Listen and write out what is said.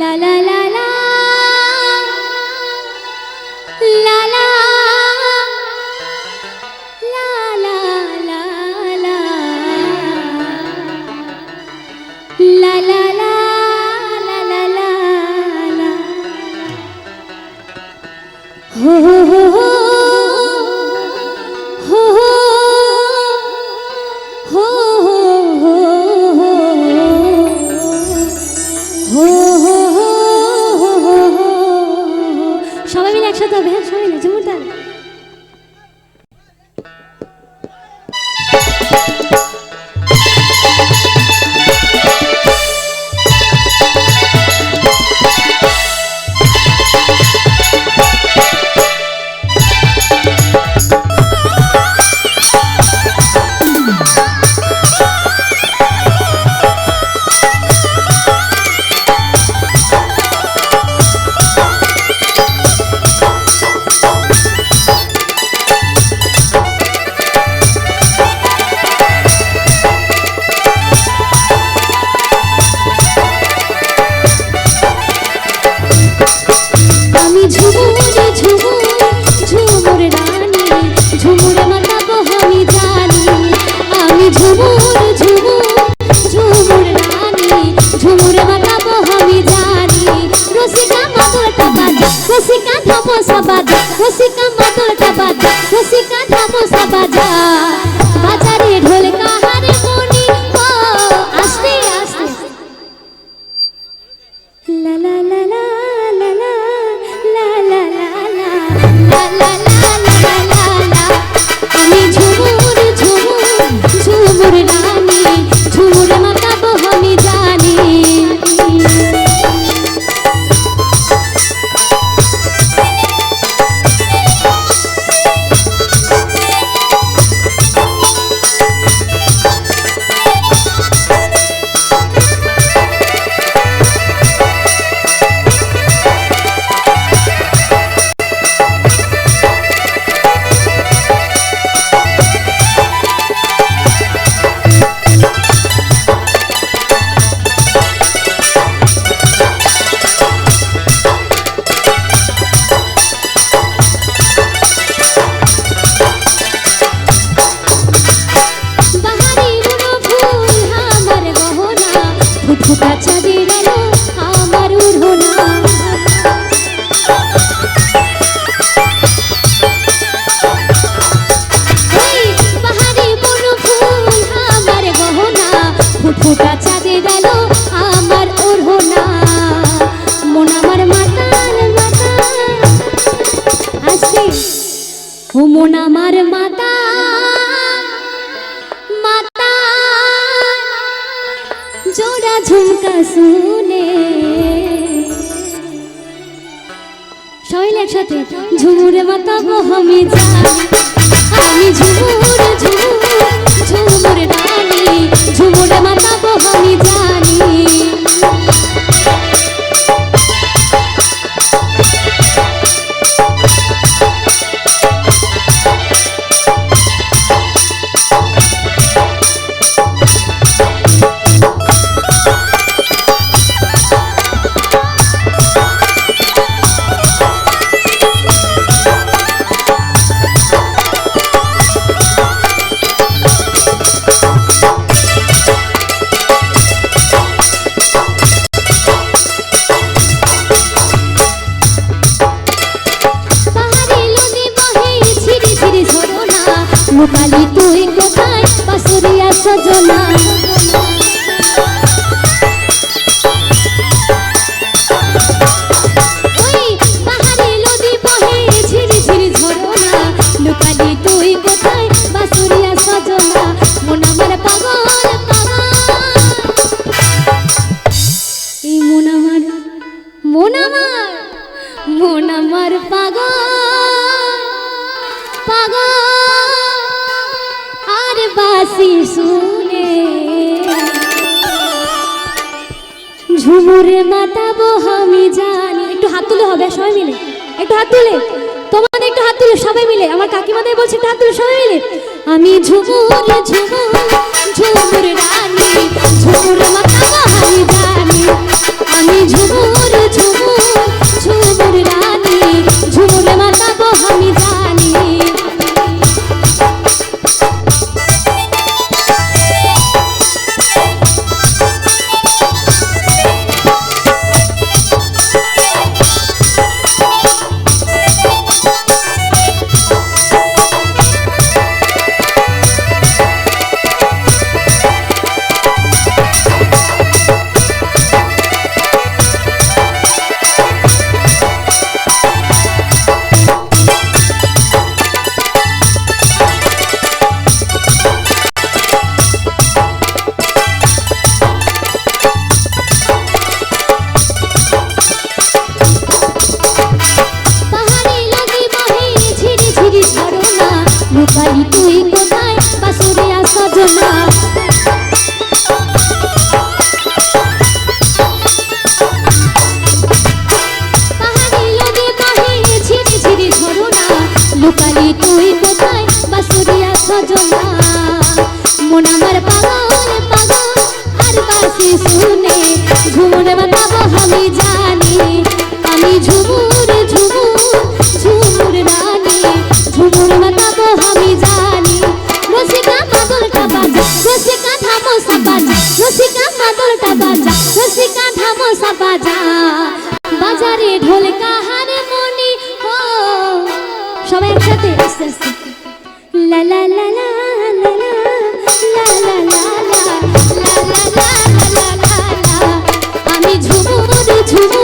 লা লা লা লা লা লা লা লা লা লা লা লা লা লা লা লা হো হো হো হো হো হো সবাই মিলে একসাথে হবে। হ্যাঁ, সবাই মিলে জোরদার। রসিকা মাদলটা বাজা, রসিকা ধামসা বাজা, বাজারে ঢোল কাহারে মনি ও আস্তে আস্তে লা লা লা লা লা লা লা লা লা লা লা লা লা লা। আমি ঝুমুর ঝুমুর ঝুমুর রানী, ঝুমুর মাতাবো আমি জানি। মন আমার মাতা মাতা জোড়া ঝুমকা শুনে, সবাই একসাথে ঝুমুরে মাতাবো আমি জানি। আমি ঝুমুর ঝুমুর ঝুমুর রানী, ঝুমুরে মাতাবো আমি জানি। কালি তুই কোথায় বাসুরিয়া সজনা, ওই পাহাড়ে নদী বহে ঝিরি ঝিরি ঝরনা, লুকালি তুই কোথায় বাসুরিয়া সজনা। মন আমার পাগল পাগল, এই মন আমার মন আমার মন আমার পাগল পাগল বাসি শুনে, ঝুমুরে মাতাবো আমি জানি। একটু হাত তুলে হবে সবাই মিলে, একটু হাত তুলে, তোমাদের একটু হাত তুলে সবাই মিলে, আমার কাকিমাদের বলছে একটু হাত তুলে সবাই মিলে। আমি ঝুমুর ঝুমুর ঝুমুর রানী, ঝুমুরে মাতাবো আমি জানি। আমি ঝুমুর ঝরনা পাহাড়ি নদী বহে ঝিরি ঝিরি ঝরনা লুকালি তুই কোথায় বাসুরিয়া সজনা মন আমার পাগল পাগল আর কাছে শুনে ঝুমুর বাতাবো আমি জানি আমি ঝুমুর ঝুমুর ঝুমুর রানী ঝুমুর বাতাবো আমি জানি রসিকা মাদলটা বাজা রসিকা ধামসা বাজা রসিকা মাদলটা বাজা রসিকা ধামসা বাজা বাজারে ঢোল কাহারে মনি ও সবাই একসাথে আস্তে আস্তে লা লা লা লা লা লা লা লা লা লা লা লা লা লা লা আমি ঝুমুর ঝুমুর